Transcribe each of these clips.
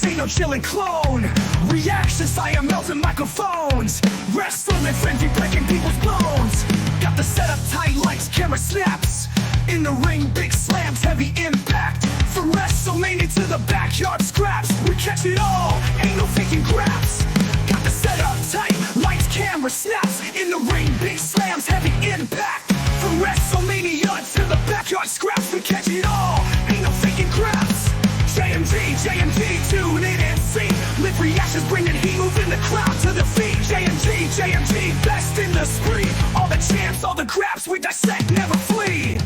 ain't no chillin' clone. Reactions, I am melting microphones. Wrestling and frenzy, breaking people's bones. Got the setup tight, lights, camera snaps. In the ring, big slams, heavy impact. From WrestleMania to the backyard scraps, we catch it all, ain't no faking grabs. Got the setup tight, lights, camera snaps. In the ring, big slams, heavy impact. From WrestleMania to the backyard scraps, we catch it all, ain't no faking grabs. JMG, tune in and see. Live reactions, bringing heat, moving the crowd to the feet. JMG, best in the spree. All the champs, all the grabs, we dissect, never flee.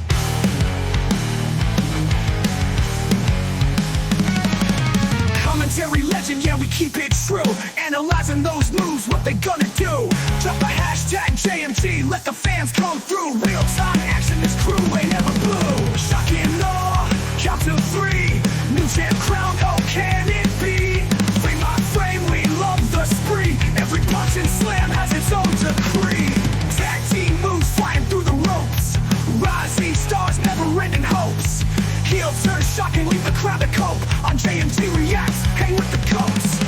Commentary legend, yeah, we keep it true. Analyzing those moves, what they gonna do. Drop a hashtag JMG, let the fans come through. Real time action, this crew ain't ever blue. Shock and awe, count to 3. New champ crown, oh can it be? Frame by frame, we love the spree. Every punch and slam has its own decree. Tag team moves flying through the ropes. Rising stars, never-ending hopes. Heel turn, shock and leave the crowd to cope. On JMG Reacts, hang with the coats.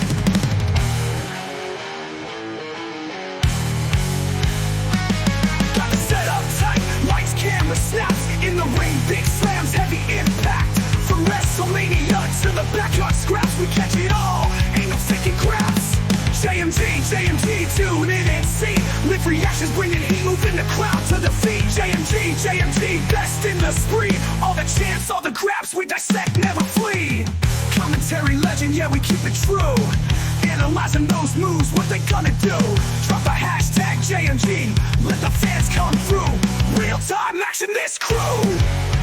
Got the setup tight, lights, camera snaps. In the ring, big slams, heavy impact. From WrestleMania to the backyard scraps, we catch it all, ain't no faking grabs. JMG, tune in and see. Live reactions, bringing heat, moving the crowd to the feet. JMG, best in the spree. All the champs, all the grabs, we dissect, never flee. Commentary legend, yeah, we keep it true. Analyzing those moves, what they gonna do. Drop a hashtag JMG, let the fans come through. Real time action, this crew,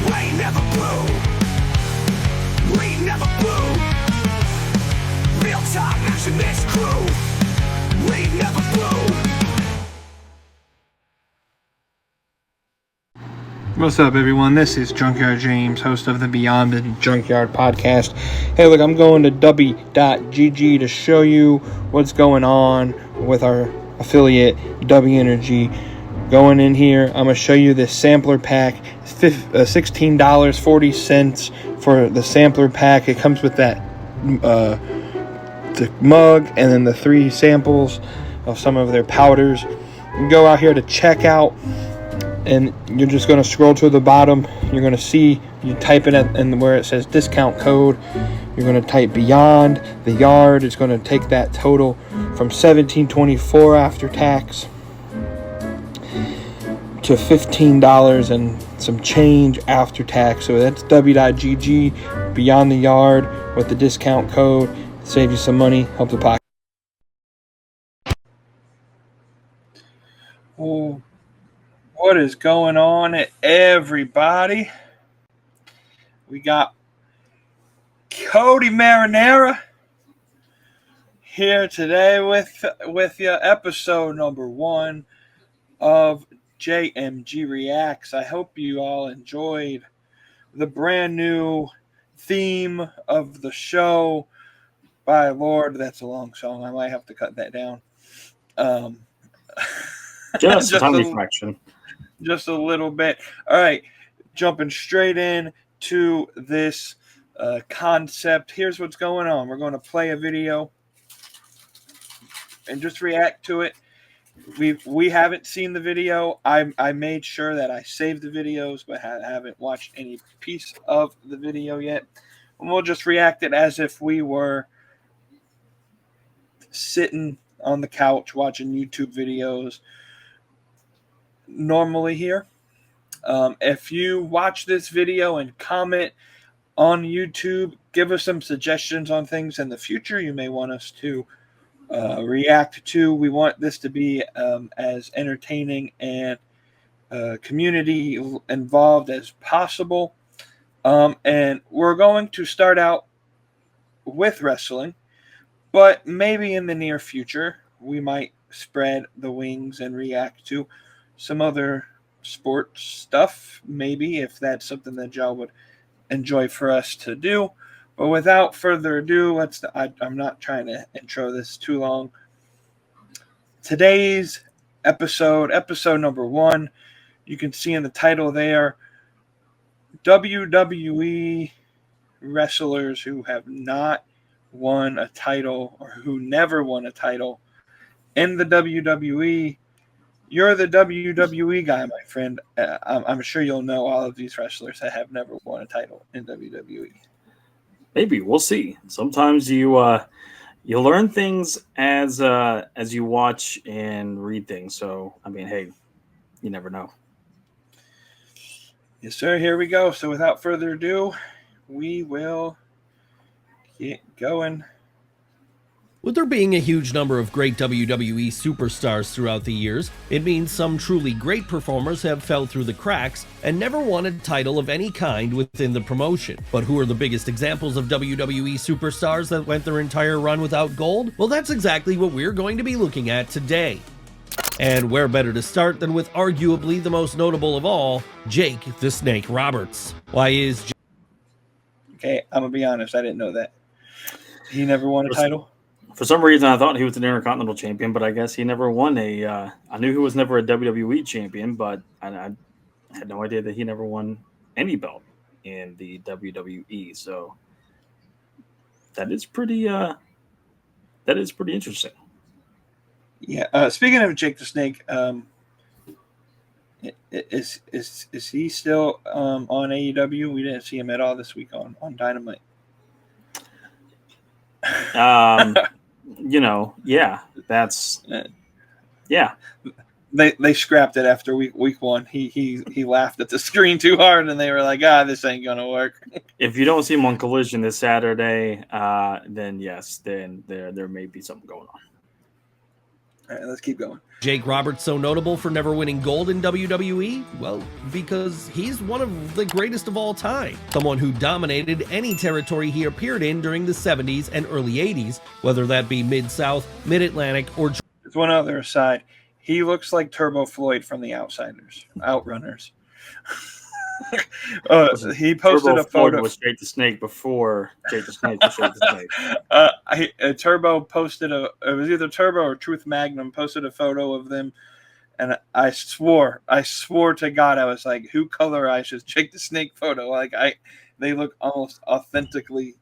we ain't never blue. We never blue. Real time action, this crew, we never blue. What's up, everyone? This is Junkyard James, host of the Beyond the Junkyard podcast. Hey, look, I'm going to W.GG to show you what's going on with our affiliate, W Energy. Going in here, I'm going to show you this sampler pack. It's $16.40 for the sampler pack. It comes with that the mug and then the 3 samples of some of their powders. You go out here to checkout, and you're just going to scroll to the bottom. You're going to see, you type it in where it says discount code. You're going to type Beyond the Yard. It's going to take that total from $17.24 after tax to $15 and some change after tax. So that's W.GG, Beyond the Yard, with the discount code. Save you some money, help the pocket. Oh, what is going on, everybody? We got Cody Marinara here today with you, episode number 1 of JMG Reacts. I hope you all enjoyed the brand new theme of the show by Lord. That's a long song. I might have to cut that down. Just a reflection. Just a little bit. All right, jumping straight in to this concept. Here's what's going on. We're going to play a video and just react to it. We haven't seen the video. I made sure that I saved the videos, but haven't watched any piece of the video yet. And we'll just react it as if we were sitting on the couch watching YouTube videos normally here. If you watch this video and comment on YouTube, give us some suggestions on things in the future you may want us to react to. We want this to be as entertaining and community involved as possible. And we're going to start out with wrestling, but maybe in the near future we might spread the wings and react to some other sports stuff, maybe, if that's something that y'all would enjoy for us to do. But without further ado, I'm not trying to intro this too long. Today's episode number 1, you can see in the title there, WWE wrestlers who have not won a title or who never won a title in the WWE. You're the WWE guy, my friend. I'm sure you'll know all of these wrestlers that have never won a title in WWE. Maybe we'll see. Sometimes you learn things as you watch and read things. So I mean, hey, you never know. Yes, sir. Here we go. So without further ado, we will get going. With there being a huge number of great WWE superstars throughout the years, it means some truly great performers have fell through the cracks and never won a title of any kind within the promotion. But who are the biggest examples of WWE superstars that went their entire run without gold? Well, that's exactly what we're going to be looking at today. And where better to start than with arguably the most notable of all, Jake the Snake Roberts. Why is Jake? Okay, I'm going to be honest. I didn't know that. He never won a title? For some reason, I thought he was an Intercontinental Champion, but I guess he never won a. I knew he was never a WWE Champion, but I had no idea that he never won any belt in the WWE. So that is pretty. That is pretty interesting. Yeah. Speaking of Jake the Snake, is he still on AEW? We didn't see him at all this week on Dynamite. Yeah, that's yeah. They scrapped it after week one. He laughed at the screen too hard, and they were like, this ain't gonna work. If you don't see him on Collision this Saturday, then yes, then there may be something going on. All right, let's keep going. Jake Roberts so notable for never winning gold in WWE? Well, because he's one of the greatest of all time. Someone who dominated any territory he appeared in during the 70s and early 80s, whether that be Mid-South, Mid-Atlantic, or... There's one other aside. He looks like Turbo Floyd from the Outrunners. He posted Turbo a photo. Was Jake the Snake before Jake the Snake was Jake the Snake. Turbo posted it was either Turbo or Truth Magnum posted a photo of them, and I swore to God I was like, who colorizes Jake the Snake photo? Like they look almost authentically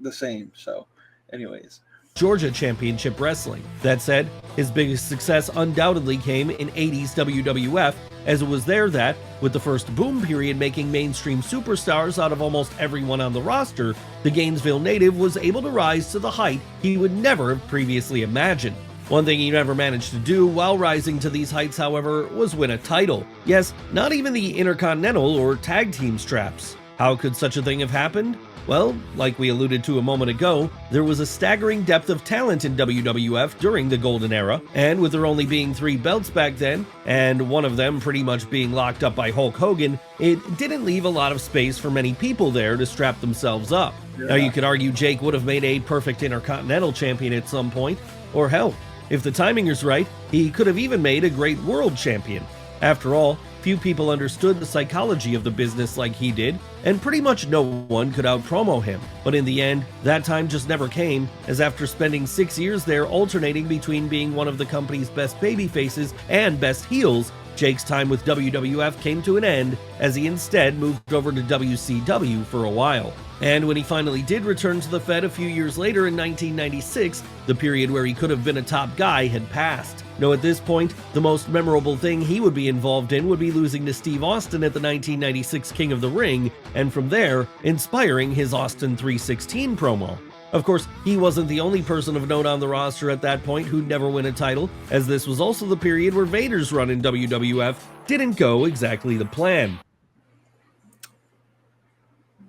the same. So, anyways. Georgia Championship Wrestling. That said, his biggest success undoubtedly came in 80s WWF, as it was there that, with the first boom period making mainstream superstars out of almost everyone on the roster, the Gainesville native was able to rise to the height he would never have previously imagined. One thing he never managed to do while rising to these heights, however, was win a title. Yes, not even the Intercontinental or Tag Team straps. How could such a thing have happened? Well, like we alluded to a moment ago, there was a staggering depth of talent in WWF during the Golden Era, and with there only being 3 belts back then, and one of them pretty much being locked up by Hulk Hogan, it didn't leave a lot of space for many people there to strap themselves up. Yeah. Now you could argue Jake would have made a perfect Intercontinental Champion at some point, or hell, if the timing is right, he could have even made a great World Champion. After all, few people understood the psychology of the business like he did, and pretty much no one could out-promo him. But in the end, that time just never came, as after spending 6 years there alternating between being one of the company's best babyfaces and best heels, Jake's time with WWF came to an end, as he instead moved over to WCW for a while. And when he finally did return to the Fed a few years later in 1996, the period where he could have been a top guy had passed. Now at this point, the most memorable thing he would be involved in would be losing to Steve Austin at the 1996 King of the Ring, and from there, inspiring his Austin 316 promo. Of course, he wasn't the only person of note on the roster at that point who'd never win a title, as this was also the period where Vader's run in WWF didn't go exactly the plan.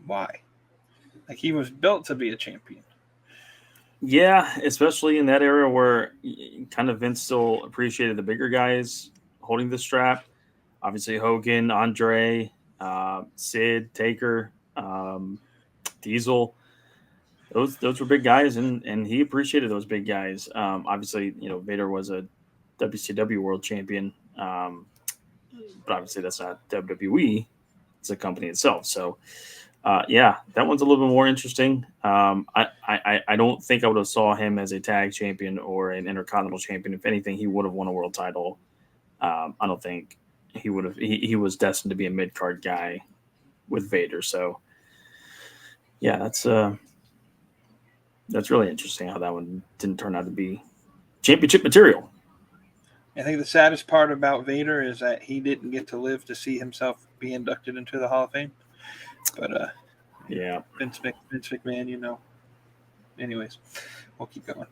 Why? Like, he was built to be a champion. Yeah, especially in that era where kind of Vince still appreciated the bigger guys holding the strap. Obviously, Hogan, Andre, Sid, Taker, Diesel. Those were big guys, and he appreciated those big guys. Obviously, Vader was a WCW World Champion, but obviously that's not WWE. It's a company itself. So, yeah, that one's a little bit more interesting. I don't think I would have saw him as a tag champion or an Intercontinental Champion. If anything, he would have won a world title. I don't think he would have. He was destined to be a mid-card guy with Vader. So, yeah, that's That's really interesting how that one didn't turn out to be championship material. I think the saddest part about Vader is that he didn't get to live to see himself be inducted into the Hall of Fame. But Yeah. Vince McMahon, you know. Anyways, we'll keep going.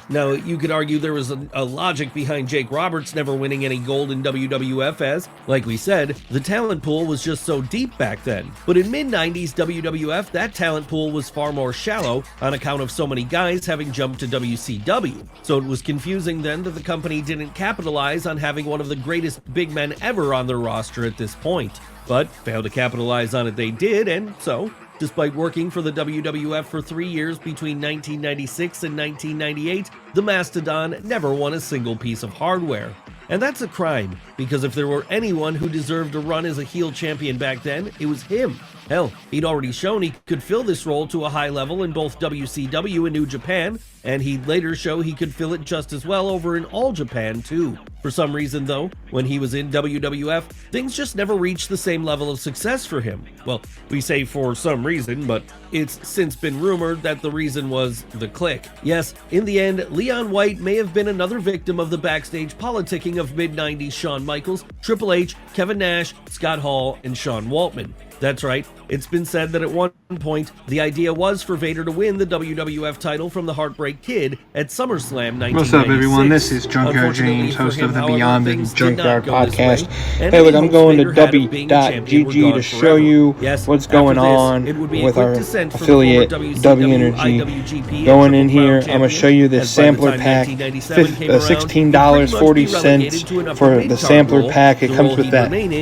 Now, you could argue there was a logic behind Jake Roberts never winning any gold in WWF as, like we said, the talent pool was just so deep back then. But in mid-90s WWF, that talent pool was far more shallow on account of so many guys having jumped to WCW. So it was confusing then that the company didn't capitalize on having one of the greatest big men ever on their roster at this point. But failed to capitalize on it they did, and so, despite working for the WWF for 3 years between 1996 and 1998, the Mastodon never won a single piece of hardware. And that's a crime, because if there were anyone who deserved a run as a heel champion back then, it was him. Hell, he'd already shown he could fill this role to a high level in both WCW and New Japan, and he'd later show he could fill it just as well over in All Japan too. For some reason though, when he was in WWF, things just never reached the same level of success for him. Well, we say for some reason, but it's since been rumored that the reason was the Clique. Yes, in the end, Leon White may have been another victim of the backstage politicking of mid-90s Shawn Michaels, Triple H, Kevin Nash, Scott Hall, and Sean Waltman. That's right, it's been said that at one point, the idea was for Vader to win the WWF title from the Heartbreak Kid at SummerSlam 1996. What's up, everyone? This is Junkyard James, host of the Beyond the Junkyard podcast. Hey, look, I'm going to W.GG to show you what's going on with our affiliate, W Energy. Going in here, I'm going to show you this sampler pack, $16.40 for the sampler pack. It comes with that the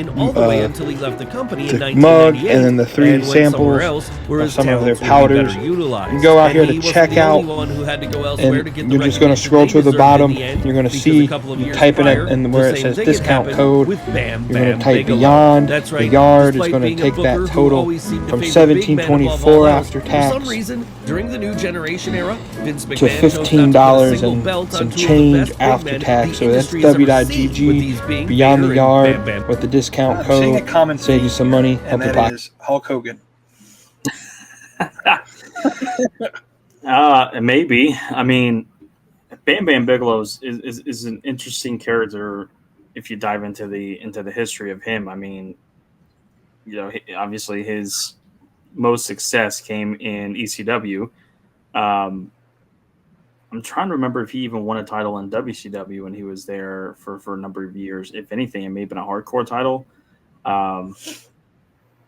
mug and then the 3 samples of some of their powders. You can go out here to check out, and you're just going to scroll to the bottom. You're going to see, you type it in where it says discount code. You're going to type Beyond. The Yard is going to take that total from $17.24 after tax during the new generation era, Vince to $15 and some change after tax. So that's W.GG, Beyond the Yard, with the discount code. Save you some money. And that is Hulk Hogan. Maybe. I mean, Bam Bam Bigelow is an interesting character if you dive into the history of him. I mean, you know, obviously his most success came in ECW. I'm trying to remember if he even won a title in WCW when he was there for a number of years. If anything, it may have been a hardcore title.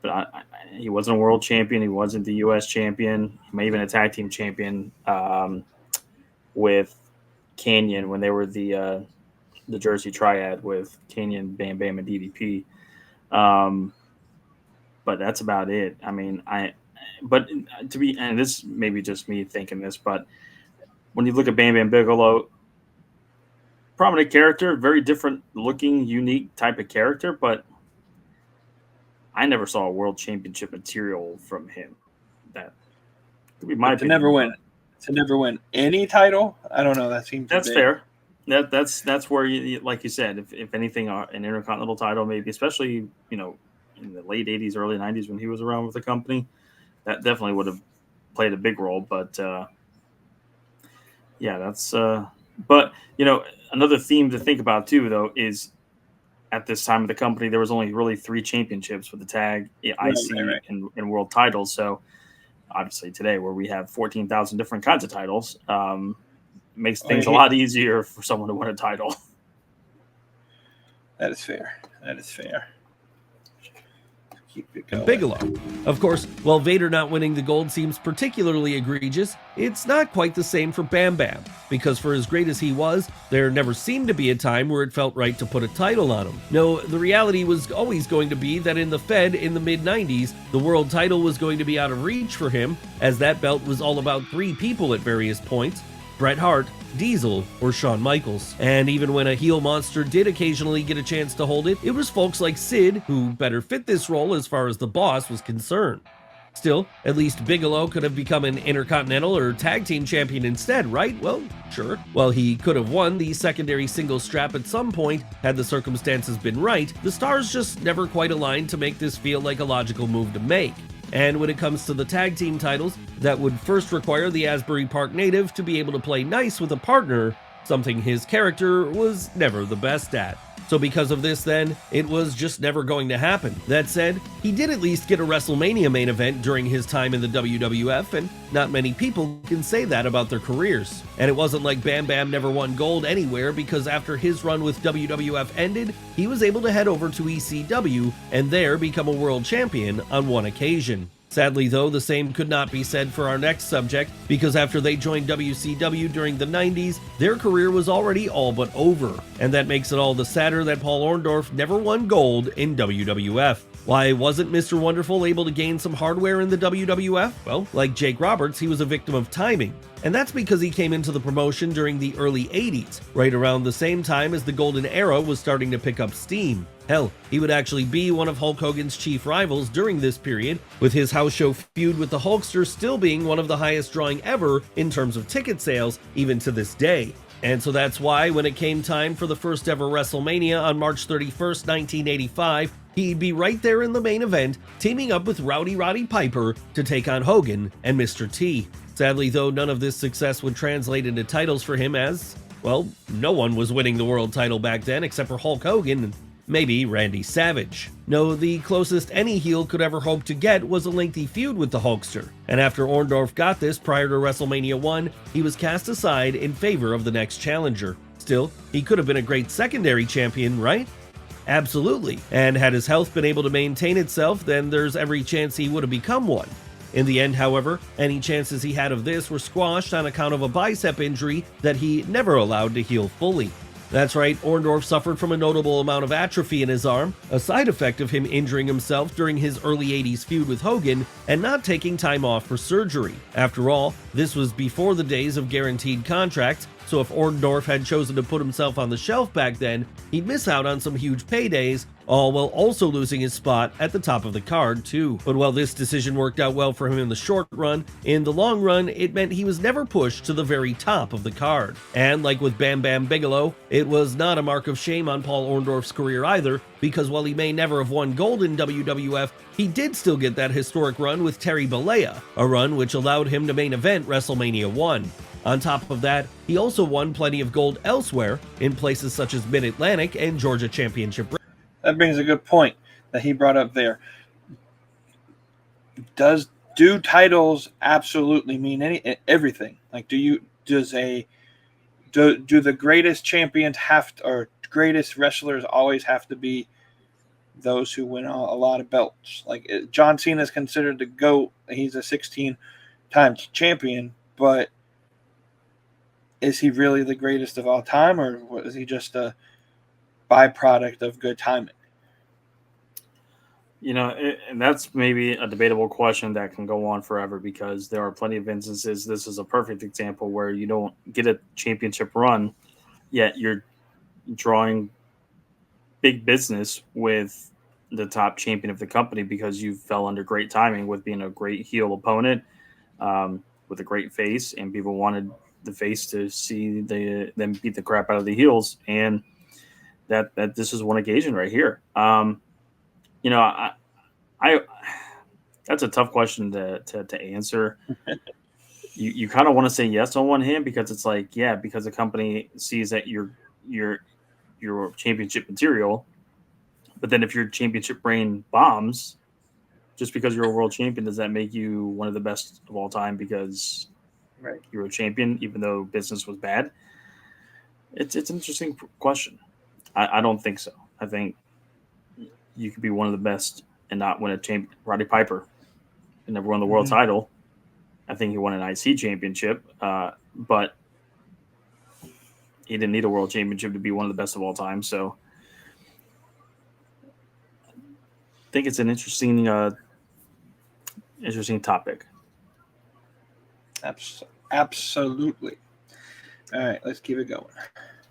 But he wasn't a world champion. He wasn't the U.S. champion. He may have been a tag team champion with Kanyon when they were the Jersey Triad with Kanyon, Bam Bam, and DDP. But that's about it. I mean, and this may be just me thinking this, but when you look at Bam Bam Bigelow, prominent character, very different looking, unique type of character, but I never saw a world championship material from him. That could be my opinion. To never win any title. I don't know. That's fair. That's where you, like you said, if anything, an intercontinental title, maybe, especially in the late '80s, early '90s when he was around with the company, that definitely would have played a big role. But yeah, that's. But another theme to think about too, though, is at this time of the company, there was only really 3 championships with the tag, IC, and world titles. So obviously today, where we have 14,000 different kinds of titles, makes things a lot easier for someone to win a title. That is fair. Keep it going. Bigelow. Of course, while Vader not winning the gold seems particularly egregious, it's not quite the same for Bam Bam, because for as great as he was, there never seemed to be a time where it felt right to put a title on him. No, the reality was always going to be that in the Fed in the mid-90s, the world title was going to be out of reach for him, as that belt was all about 3 people at various points: Bret Hart, Diesel, or Shawn Michaels. And even when a heel monster did occasionally get a chance to hold it, it was folks like Sid who better fit this role as far as the boss was concerned. Still, at least Bigelow could have become an Intercontinental or Tag Team Champion instead, right? Well, sure. While he could have won the secondary singles strap at some point, had the circumstances been right, the stars just never quite aligned to make this feel like a logical move to make. And when it comes to the tag team titles, that would first require the Asbury Park native to be able to play nice with a partner, something his character was never the best at. So because of this then, it was just never going to happen. That said, he did at least get a WrestleMania main event during his time in the WWF, and not many people can say that about their careers. And it wasn't like Bam Bam never won gold anywhere, because after his run with WWF ended, he was able to head over to ECW and there become a world champion on one occasion. Sadly though, the same could not be said for our next subject, because after they joined WCW during the 90s, their career was already all but over, and that makes it all the sadder that Paul Orndorff never won gold in WWF. Why wasn't Mr. Wonderful able to gain some hardware in the WWF? Well, like Jake Roberts, he was a victim of timing, and that's because he came into the promotion during the early 80s, right around the same time as the Golden Era was starting to pick up steam. Hell, he would actually be one of Hulk Hogan's chief rivals during this period, with his house show feud with the Hulkster still being one of the highest drawing ever in terms of ticket sales, even to this day. And so that's why when it came time for the first ever WrestleMania on March 31st, 1985, he'd be right there in the main event, teaming up with Rowdy Roddy Piper to take on Hogan and Mr. T. Sadly though, none of this success would translate into titles for him as, well, no one was winning the world title back then except for Hulk Hogan and maybe Randy Savage. No, the closest any heel could ever hope to get was a lengthy feud with the Hulkster, and after Orndorff got this prior to WrestleMania 1, he was cast aside in favor of the next challenger. Still, he could have been a great secondary champion, right? Absolutely, and had his health been able to maintain itself, then there's every chance he would have become one. In the end, however, any chances he had of this were squashed on account of a bicep injury that he never allowed to heal fully. That's right, Orndorff suffered from a notable amount of atrophy in his arm, a side effect of him injuring himself during his early 80s feud with Hogan and not taking time off for surgery. After all, this was before the days of guaranteed contracts, so if Orndorff had chosen to put himself on the shelf back then, he'd miss out on some huge paydays, all while also losing his spot at the top of the card too. But while this decision worked out well for him in the short run, in the long run it meant he was never pushed to the very top of the card. And like with Bam Bam Bigelow, it was not a mark of shame on Paul Orndorff's career either, because while he may never have won gold in WWF, he did still get that historic run with Terry Bollea, a run which allowed him to main event WrestleMania 1. On top of that, he also won plenty of gold elsewhere, in places such as Mid-Atlantic and Georgia Championship. That brings a good point that he brought up there. Do titles absolutely mean everything? Like, do the greatest champions or greatest wrestlers always have to be those who win a lot of belts? Like, John Cena is considered the GOAT. He's a 16-time champion, but is he really the greatest of all time, or is he just a byproduct of good timing? You know, and that's maybe a debatable question that can go on forever, because there are plenty of instances. This is a perfect example where you don't get a championship run, yet you're drawing big business with the top champion of the company because you fell under great timing with being a great heel opponent with a great face, and people wanted the face to see them beat the crap out of the heels, and that this is one occasion right here. You know, I that's a tough question to answer. You kind of want to say yes on one hand, because it's like, yeah, because the company sees that you're championship material, but then if your championship reign bombs, just because you're a world champion, does that make you one of the best of all time because you're a champion, even though business was bad? It's an interesting question. I don't think so. I think you could be one of the best and not win a champion. Roddy Piper never won the world title. I think he won an IC championship, but he didn't need a world championship to be one of the best of all time. So I think it's an interesting topic. Absolutely. All right, let's keep it going.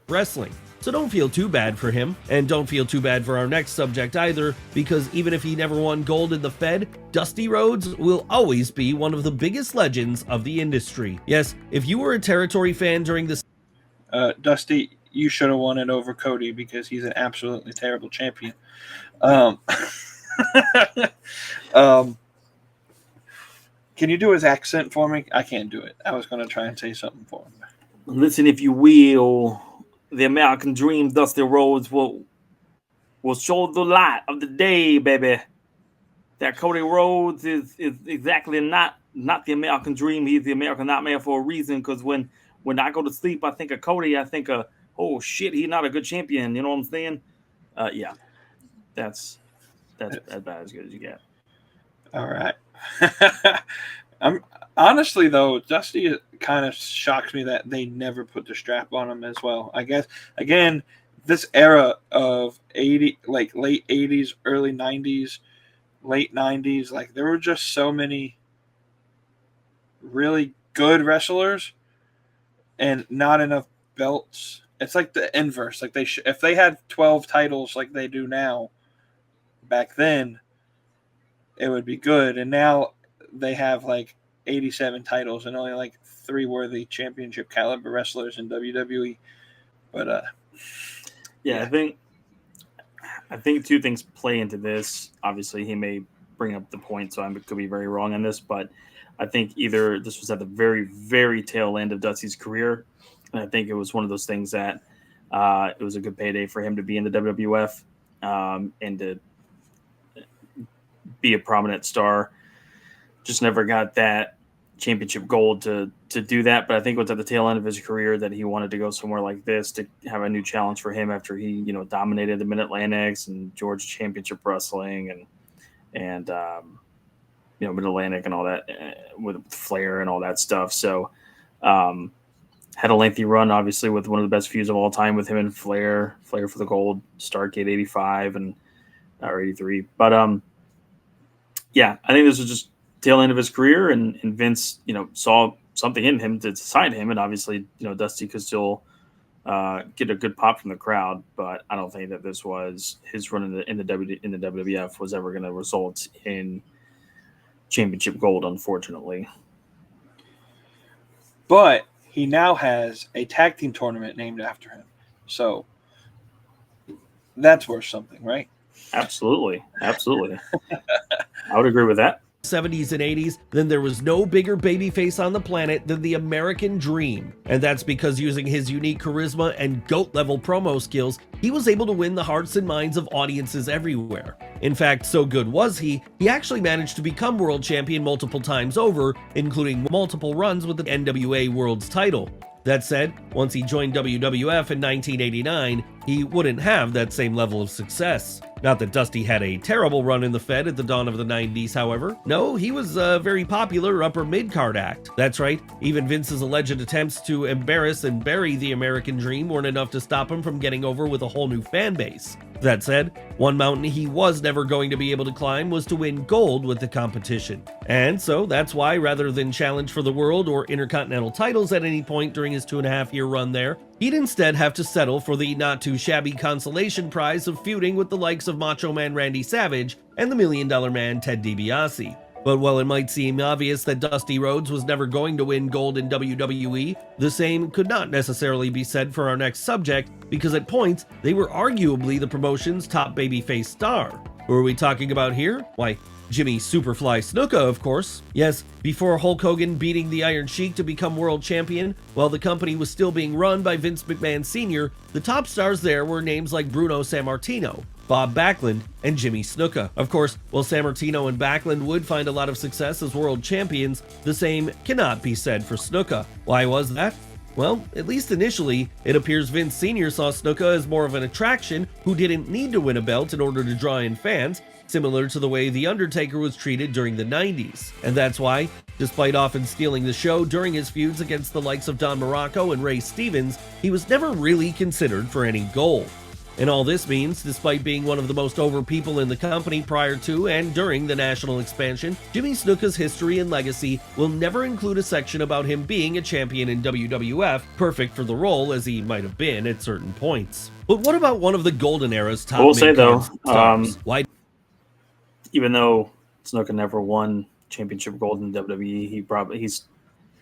Wrestling. So don't feel too bad for him, and don't feel too bad for our next subject either, because even if he never won gold in the Fed, Dusty Rhodes will always be one of the biggest legends of the industry. Yes, if you were a territory fan during this... Dusty, you should have won it over Cody because he's an absolutely terrible champion. Can you do his accent for me? I can't do it. I was going to try and say something for him. Listen, if you will, the American dream, Dusty Rhodes will show the light of the day, baby. That Cody Rhodes is exactly not the American dream. He's the American nightmare for a reason. Because when I go to sleep, I think of Cody. I think of, oh shit, he's not a good champion. You know what I'm saying? Yeah, that's about as good as you get. All right. I'm honestly though, Dusty kind of shocks me that they never put the strap on him as well. I guess again, this era of late 80s, early 90s, late 90s, like there were just so many really good wrestlers and not enough belts. It's like the inverse. Like if they had 12 titles like they do now, back then, it would be good. And now they have like 87 titles and only like 3 worthy championship caliber wrestlers in WWE. But yeah, I think 2 things play into this. Obviously, he may bring up the point, so I could be very wrong on this, but I think either this was at the very, very tail end of Dusty's career, and I think it was one of those things that it was a good payday for him to be in the WWF and to be a prominent star. Just never got that championship gold to do that, but I think it was at the tail end of his career that he wanted to go somewhere like this to have a new challenge for him after he, dominated the Mid-Atlantics and George Championship Wrestling and Mid-Atlantic and all that with Flair and all that stuff. So had a lengthy run, obviously, with one of the best feuds of all time with him and Flair for the gold, Starrcade 85 or 83. But yeah, I think this was just tail end of his career, and Vince, saw something in him to sign him, and obviously, Dusty could still get a good pop from the crowd, but I don't think that this was his run in the WWF was ever going to result in championship gold, unfortunately. But he now has a tag team tournament named after him, so that's worth something, right? Absolutely. I would agree with that. 70s and 80s, then there was no bigger babyface on the planet than the American Dream. And that's because using his unique charisma and GOAT-level promo skills, he was able to win the hearts and minds of audiences everywhere. In fact, so good was he actually managed to become world champion multiple times over, including multiple runs with the NWA World's title. That said, once he joined WWF in 1989, he wouldn't have that same level of success. Not that Dusty had a terrible run in the Fed at the dawn of the 90s, however. No, he was a very popular upper mid-card act. That's right, even Vince's alleged attempts to embarrass and bury the American Dream weren't enough to stop him from getting over with a whole new fan base. That said, one mountain he was never going to be able to climb was to win gold with the competition. And so that's why, rather than challenge for the world or intercontinental titles at any point during his 2.5-year run there, he'd instead have to settle for the not-too-shabby consolation prize of feuding with the likes of Macho Man Randy Savage and the $1 Million Man Ted DiBiase. But while it might seem obvious that Dusty Rhodes was never going to win gold in WWE, the same could not necessarily be said for our next subject, because at points, they were arguably the promotion's top babyface star. Who are we talking about here? Why, Jimmy Superfly Snuka, of course. Yes, before Hulk Hogan beating the Iron Sheik to become world champion, while the company was still being run by Vince McMahon Sr., the top stars there were names like Bruno Sammartino, Bob Backlund, and Jimmy Snuka. Of course, while Sammartino and Backlund would find a lot of success as world champions, the same cannot be said for Snuka. Why was that? Well, at least initially, it appears Vince Sr. saw Snuka as more of an attraction who didn't need to win a belt in order to draw in fans, similar to the way The Undertaker was treated during the 90s. And that's why, despite often stealing the show during his feuds against the likes of Don Morocco and Ray Stevens, he was never really considered for any gold. And all this means, despite being one of the most over people in the company prior to and during the national expansion, Jimmy Snuka's history and legacy will never include a section about him being a champion in WWF, perfect for the role as he might have been at certain points. But what about one of the golden era's top We'll say though, Why? Even though Snuka never won championship gold in WWE, he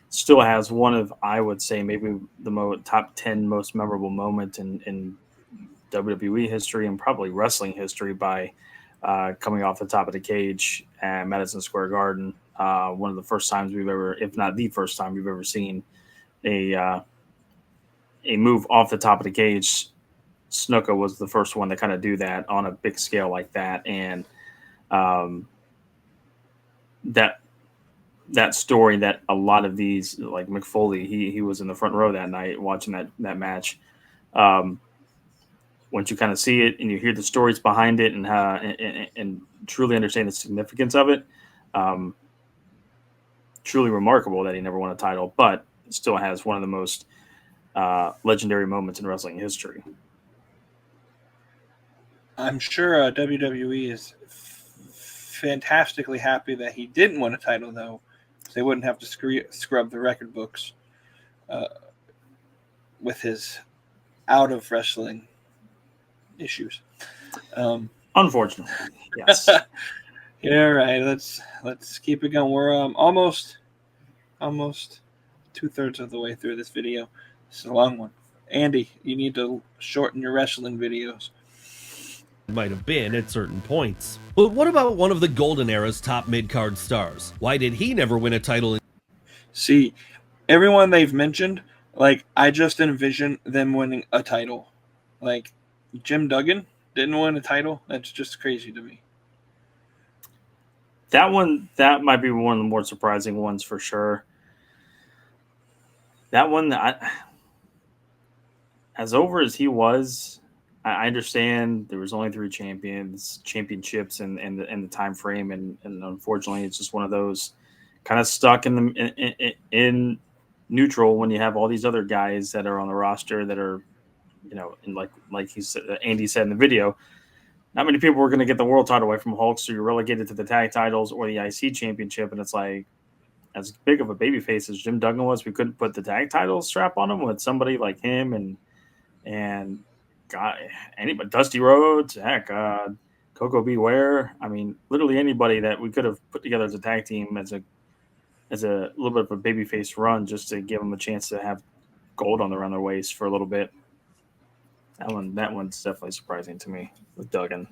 still has one of, I would say, maybe the top 10 most memorable moment in WWE history and probably wrestling history by coming off the top of the cage at Madison Square Garden One of the first times we've ever, if not the first time we've ever seen a move off the top of the cage. Snuka was the first one to kind of do that on a big scale like that, and that story that a lot of these, like Mick Foley, he was in the front row that night watching that match. Once you kind of see it and you hear the stories behind it and and truly understand the significance of it, truly remarkable that he never won a title, but still has one of the most legendary moments in wrestling history. I'm sure WWE is fantastically happy that he didn't win a title, though, so they wouldn't have to scrub the record books with his out of wrestling issues. Unfortunately, yes. Yeah, right. Let's keep it going. We're almost 2/3 of the way through this video. This is a long one. Andy, you need to shorten your wrestling videos. Might have been at certain points. But what about one of the Golden Era's top mid-card stars? Why did he never win a title? See, everyone they've mentioned, like, I just envision them winning a title. Like, Jim Duggan didn't win a title. That's just crazy to me. That might be one of the more surprising ones for sure. That one, as over as he was, I understand there was only 3 championships and the time frame, and unfortunately, it's just one of those kind of stuck in neutral when you have all these other guys that are on the roster that are, and like he said, Andy said in the video, not many people were going to get the world title away from Hulk, so you're relegated to the tag titles or the IC championship, and it's like, as big of a babyface as Jim Duggan was, we couldn't put the tag title strap on him with somebody like him and God, anybody, Dusty Rhodes, heck, Coco Beware. I mean, literally anybody that we could have put together as a tag team as a little bit of a babyface run just to give them a chance to have gold around their waist for a little bit. That one's definitely surprising to me with Duggan.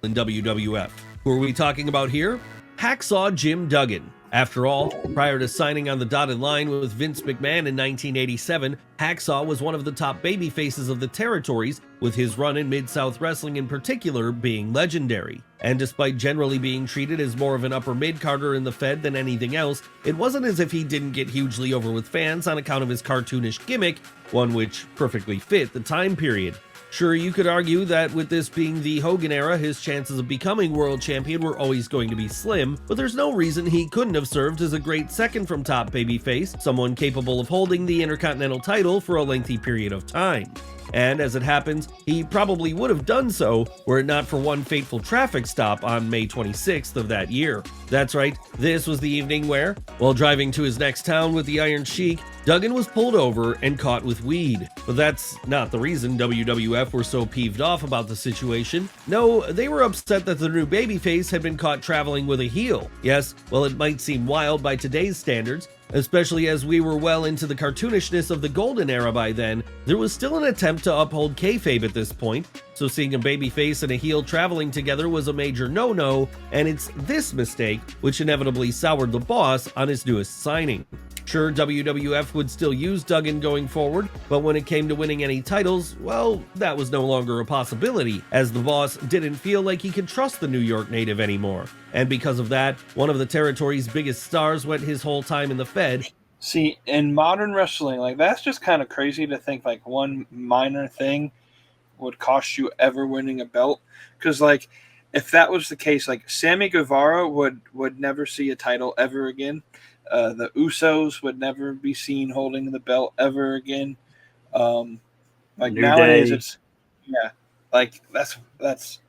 In WWF. Who are we talking about here? Hacksaw Jim Duggan. After all, prior to signing on the dotted line with Vince McMahon in 1987, Hacksaw was one of the top babyfaces of the territories, with his run in Mid-South Wrestling in particular being legendary. And despite generally being treated as more of an upper mid-carder in the Fed than anything else, it wasn't as if he didn't get hugely over with fans on account of his cartoonish gimmick, one which perfectly fit the time period. Sure, you could argue that with this being the Hogan era, his chances of becoming world champion were always going to be slim, but there's no reason he couldn't have served as a great second from top babyface, someone capable of holding the Intercontinental title for a lengthy period of time. And as it happens, he probably would have done so were it not for one fateful traffic stop on May 26th of that year. That's right, this was the evening where, while driving to his next town with the Iron Sheik, Duggan was pulled over and caught with weed. But that's not the reason WWF were so peeved off about the situation. No, they were upset that the new babyface had been caught traveling with a heel. Yes, well, it might seem wild by today's standards, especially as we were well into the cartoonishness of the Golden Era by then, there was still an attempt to uphold kayfabe at this point, so seeing a babyface and a heel traveling together was a major no-no, and it's this mistake which inevitably soured the boss on his newest signing. Sure, WWF would still use Duggan going forward, but when it came to winning any titles, well, that was no longer a possibility, as the boss didn't feel like he could trust the New York native anymore. And because of that, one of the territory's biggest stars went his whole time in the Fed. See, in modern wrestling, like, that's just kind of crazy to think, like, one minor thing would cost you ever winning a belt. Because, like, if that was the case, like, Sammy Guevara would never see a title ever again. The Usos would never be seen holding the belt ever again. Like, New nowadays, Day. it's, yeah, like, that's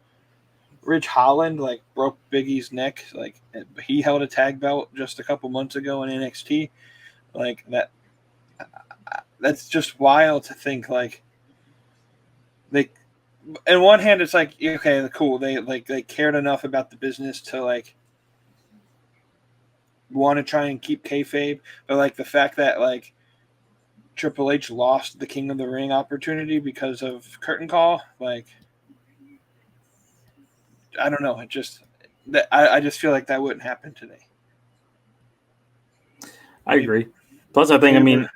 Ridge Holland, like, broke Big E's neck. Like, he held a tag belt just a couple months ago in NXT. Like, that's just wild to think. Like, they, on one hand, it's like, okay, cool. They cared enough about the business to, like, want to try and keep kayfabe, but, like, the fact that, like, Triple H lost the King of the Ring opportunity because of Curtain Call, like, I don't know. It just, I just feel like that wouldn't happen today. I agree. Plus, I think, I mean,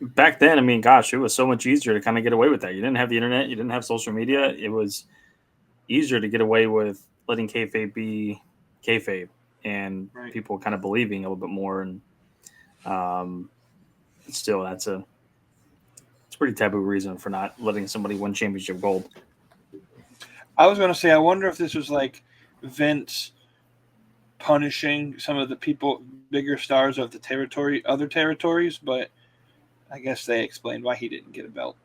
back then, I mean, gosh, it was so much easier to kind of get away with that. You didn't have the internet, you didn't have social media. It was easier to get away with letting kayfabe be kayfabe, and people kind of believing a little bit more. And still, it's a pretty taboo reason for not letting somebody win championship gold. I was going to say, I wonder if this was like Vince punishing some of the people, bigger stars of the other territories, but I guess they explained why he didn't get a belt.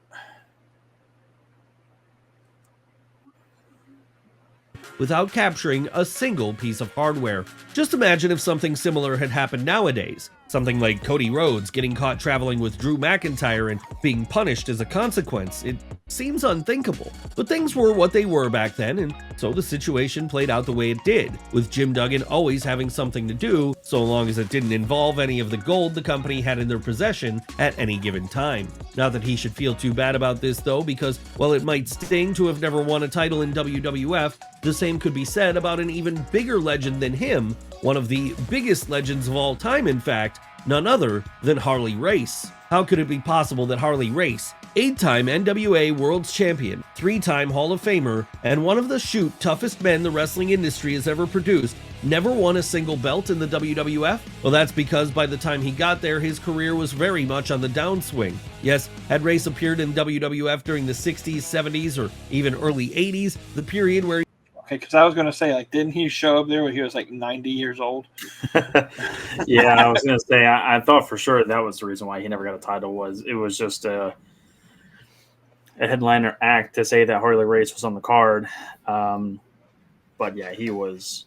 Without capturing a single piece of hardware. Just imagine if something similar had happened nowadays. Something like Cody Rhodes getting caught traveling with Drew McIntyre and being punished as a consequence. It seems unthinkable, but things were what they were back then, and so the situation played out the way it did, with Jim Duggan always having something to do, so long as it didn't involve any of the gold the company had in their possession at any given time. Not that he should feel too bad about this though, because while it might sting to have never won a title in WWF, the same could be said about an even bigger legend than him, one of the biggest legends of all time in fact, none other than Harley Race. How could it be possible that Harley Race, 8-time NWA World's Champion, 3-time Hall of Famer, and one of the toughest men the wrestling industry has ever produced, never won a single belt in the WWF? Well, that's because by the time he got there, his career was very much on the downswing. Yes, had Race appeared in WWF during the 60s, 70s, or even early 80s, the period where Okay, because I was going to say, like, didn't he show up there when he was like 90 years old? Yeah, I was going to say, I thought for sure that was the reason why he never got a title. It was just a headliner act to say that Harley Race was on the card. But yeah, he was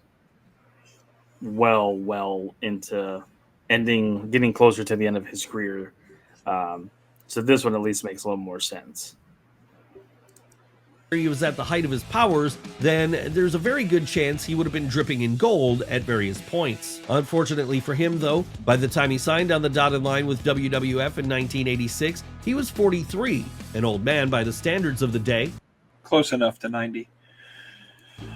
well into getting closer to the end of his career. So this one at least makes a little more sense. He was at the height of his powers, then there's a very good chance he would have been dripping in gold at various points. Unfortunately for him though, by the time he signed on the dotted line with WWF in 1986, he was 43, an old man by the standards of the day. Close enough to 90.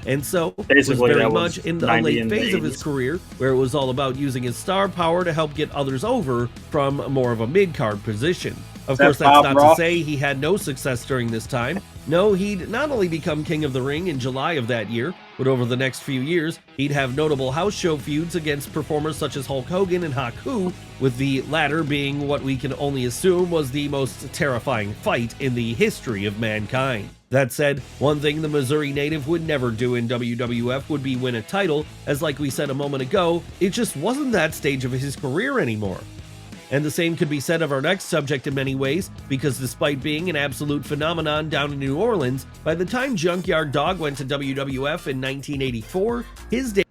And so, basically, was very much in the late phase of his career, where it was all about using his star power to help get others over from more of a mid-card position. Of course, that's not to say he had no success during this time. No, he'd not only become King of the Ring in July of that year, but over the next few years, he'd have notable house show feuds against performers such as Hulk Hogan and Haku, with the latter being what we can only assume was the most terrifying fight in the history of mankind. That said, one thing the Missouri native would never do in WWF would be win a title, as like we said a moment ago, it just wasn't that stage of his career anymore. And the same could be said of our next subject in many ways, because despite being an absolute phenomenon down in New Orleans, by the time Junkyard Dog went to WWF in 1984, his day...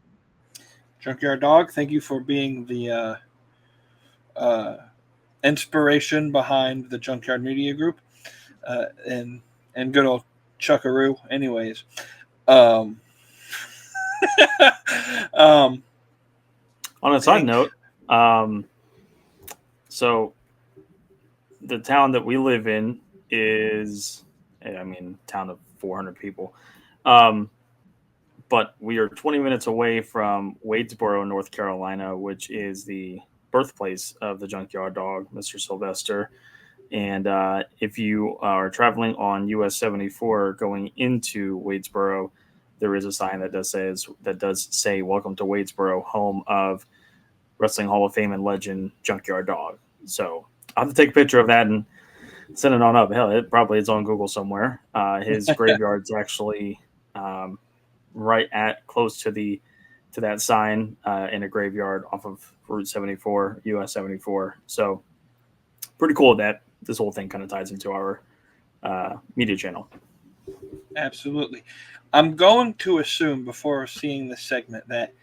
Junkyard Dog, thank you for being the inspiration behind the Junkyard Media Group, and good old Chuckaroo. Anyways, on a side note, so the town that we live in is, town of 400 people. But we are 20 minutes away from Wadesboro, North Carolina, which is the birthplace of the Junkyard Dog, Mr. Sylvester. And if you are traveling on US 74 going into Wadesboro, there is a sign that does say "Welcome to Wadesboro, home of Wrestling Hall of Fame and legend Junkyard Dog." So I'll have to take a picture of that and send it on up. Hell, it probably is on Google somewhere. His graveyard's actually right at close to that sign in a graveyard off of Route 74, US 74. So pretty cool that this whole thing kind of ties into our media channel. Absolutely. I'm going to assume before seeing this segment that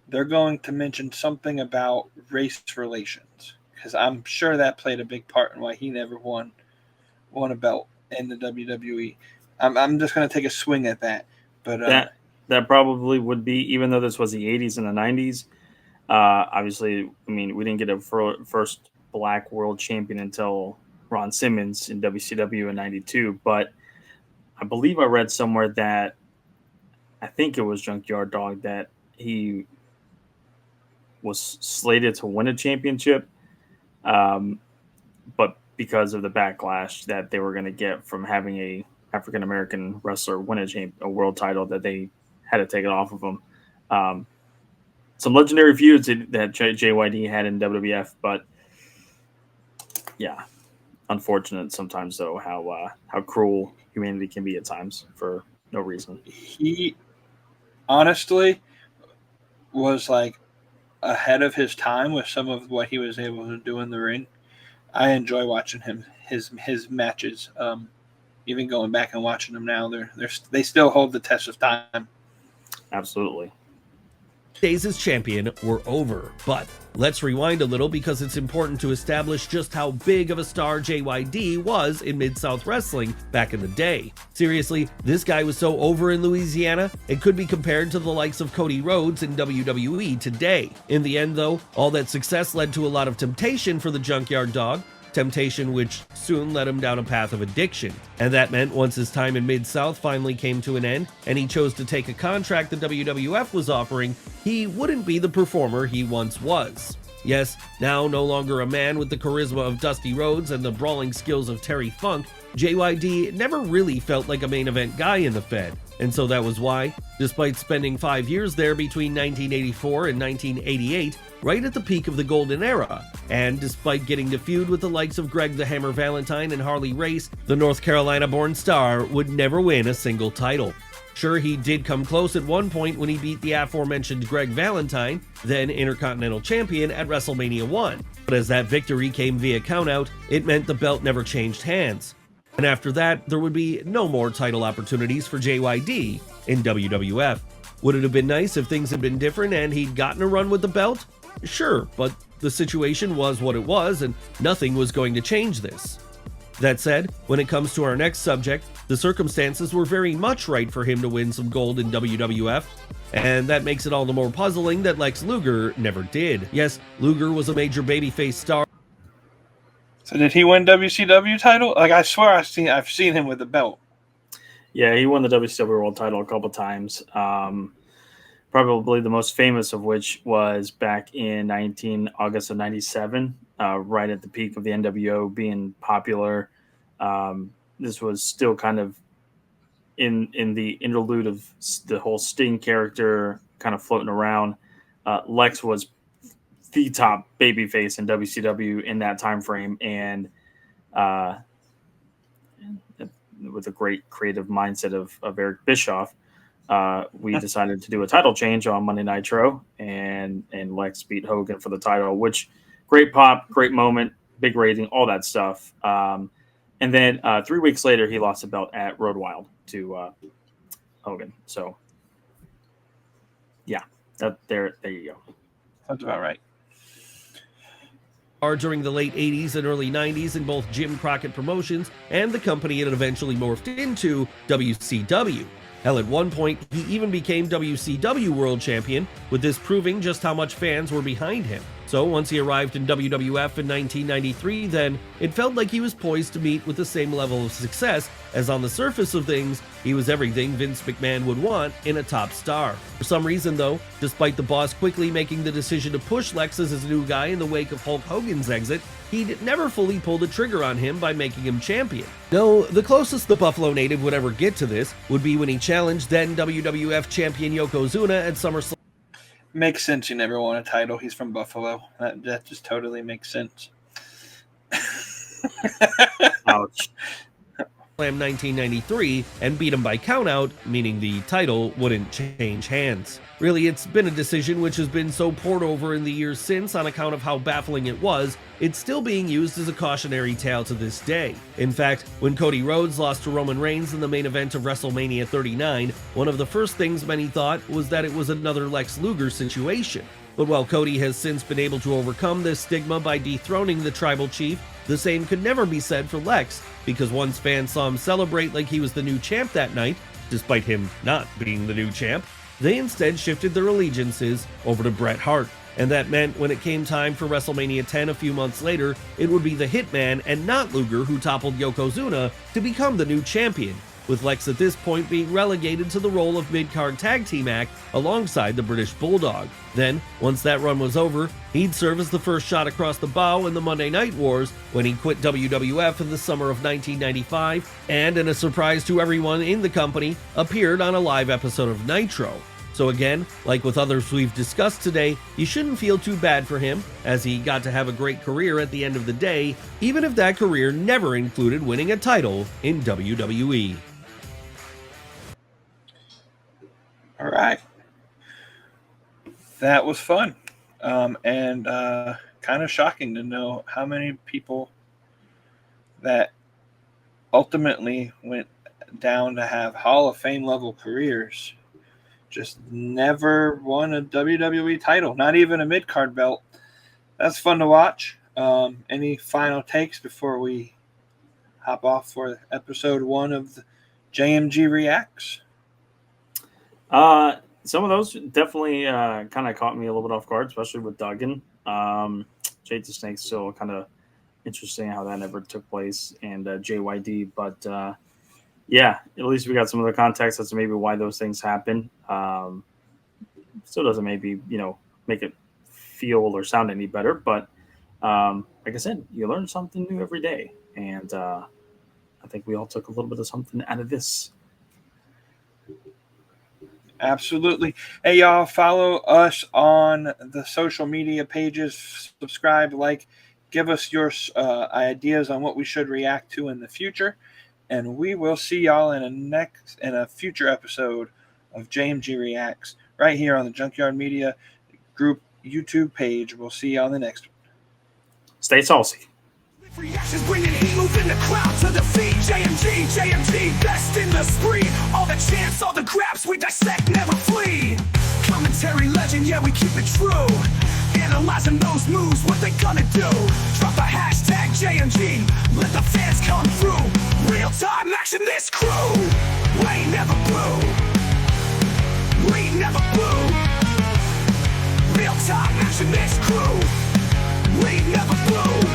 they're going to mention something about race relations, because I'm sure that played a big part in why he never won a belt in the WWE. I'm just going to take a swing at that. But that probably would be, even though this was the 80s and the 90s. Obviously, we didn't get a first black world champion until Ron Simmons in WCW in 92. But I believe I read somewhere that I think it was Junkyard Dog that he was slated to win a championship But because of the backlash that they were going to get from having a African American wrestler win a world title, that they had to take it off of him. Some legendary feuds that JYD had in WWF, but yeah, unfortunate sometimes though how cruel humanity can be at times for no reason. He honestly was like ahead of his time with some of what he was able to do in the ring. I enjoy watching his matches. Even going back and watching them now, they still hold the test of time. Absolutely. Days as champion were over, but let's rewind a little because it's important to establish just how big of a star JYD was in Mid-South Wrestling back in the day. Seriously, this guy was so over in Louisiana, it could be compared to the likes of Cody Rhodes in WWE today. In the end though, all that success led to a lot of temptation for the Junkyard Dog, temptation which soon led him down a path of addiction. And that meant once his time in Mid-South finally came to an end and he chose to take a contract the WWF was offering, he wouldn't be the performer he once was. Yes, now no longer a man with the charisma of Dusty Rhodes and the brawling skills of Terry Funk, JYD never really felt like a main event guy in the Fed. And so that was why, despite spending 5 years there between 1984 and 1988, right at the peak of the Golden Era, and despite getting to feud with the likes of Greg the Hammer Valentine and Harley Race, the North Carolina-born star would never win a single title. Sure, he did come close at one point when he beat the aforementioned Greg Valentine, then Intercontinental Champion, at WrestleMania 1, but as that victory came via countout, it meant the belt never changed hands. And after that, there would be no more title opportunities for JYD in WWF. Would it have been nice if things had been different and he'd gotten a run with the belt? Sure, but the situation was what it was and nothing was going to change this. That said, when it comes to our next subject, the circumstances were very much right for him to win some gold in WWF, and that makes it all the more puzzling that Lex Luger never did. Yes, Luger was a major babyface star. So did he win WCW title? Like, I swear I've seen him with the belt. Yeah, he won the WCW World title a couple times. Probably the most famous of which was back in August of 97, right at the peak of the NWO being popular. This was still kind of in the interlude of the whole Sting character kind of floating around. Lex was the top babyface in WCW in that time frame, and with a great creative mindset of Eric Bischoff, we decided to do a title change on Monday Nitro, and Lex beat Hogan for the title, which great pop, great moment, big rating, all that stuff. And then 3 weeks later, he lost the belt at Road Wild to Hogan. So, yeah, there you go. That's about right. During the late 80s and early 90s in both Jim Crockett Promotions and the company it eventually morphed into, WCW. Hell, at one point, he even became WCW World Champion, with this proving just how much fans were behind him. So once he arrived in WWF in 1993, then it felt like he was poised to meet with the same level of success, as on the surface of things, he was everything Vince McMahon would want in a top star. For some reason though, despite the boss quickly making the decision to push Lex as his new guy in the wake of Hulk Hogan's exit, he'd never fully pulled the trigger on him by making him champion. No, the closest the Buffalo native would ever get to this would be when he challenged then WWF champion Yokozuna at SummerSlam. Makes sense. He never won a title. He's from Buffalo. That just totally makes sense. Ouch. 1993 and beat him by countout, meaning the title wouldn't change hands. Really, it's been a decision which has been so poured over in the years since on account of how baffling it was, it's still being used as a cautionary tale to this day. In fact, when Cody Rhodes lost to Roman Reigns in the main event of WrestleMania 39, one of the first things many thought was that it was another Lex Luger situation. But while Cody has since been able to overcome this stigma by dethroning the tribal chief, the same could never be said for Lex, because once fans saw him celebrate like he was the new champ that night, despite him not being the new champ, they instead shifted their allegiances over to Bret Hart. And that meant when it came time for WrestleMania 10 a few months later, it would be the Hitman and not Luger who toppled Yokozuna to become the new champion, with Lex at this point being relegated to the role of mid-card tag team act alongside the British Bulldog. Then, once that run was over, he'd serve as the first shot across the bow in the Monday Night Wars when he quit WWF in the summer of 1995, and in a surprise to everyone in the company, appeared on a live episode of Nitro. So again, like with others we've discussed today, you shouldn't feel too bad for him, as he got to have a great career at the end of the day, even if that career never included winning a title in WWE. All right. That was fun. And kind of shocking to know how many people that ultimately went down to have Hall of Fame level careers just never won a WWE title, not even a mid-card belt. That's fun to watch. Any final takes before we hop off for episode 1 of the JMG Reacts? Some of those definitely kind of caught me a little bit off guard, especially with Duggan. Jake the Snake's still kind of interesting how that never took place, and JYD. But yeah, at least we got some of the context as to maybe why those things happen. Still doesn't maybe, make it feel or sound any better. But like I said, you learn something new every day. And I think we all took a little bit of something out of this. Absolutely. Hey, y'all, follow us on the social media pages. Subscribe, like, give us your ideas on what we should react to in the future. And we will see y'all in a future episode of JMG Reacts right here on the Junkyard Media Group YouTube page. We'll see y'all in the next one. Stay saucy. Reactions bringing heat, moving the crowd to the feet. JMG, best in the spree. All the chants, all the grabs, we dissect, never flee. Commentary legend, yeah, we keep it true. Analyzing those moves, what they gonna do? Drop a hashtag JMG, let the fans come through. Real time action, this crew. We never boo. We never boo. Real time action, this crew. We never boo.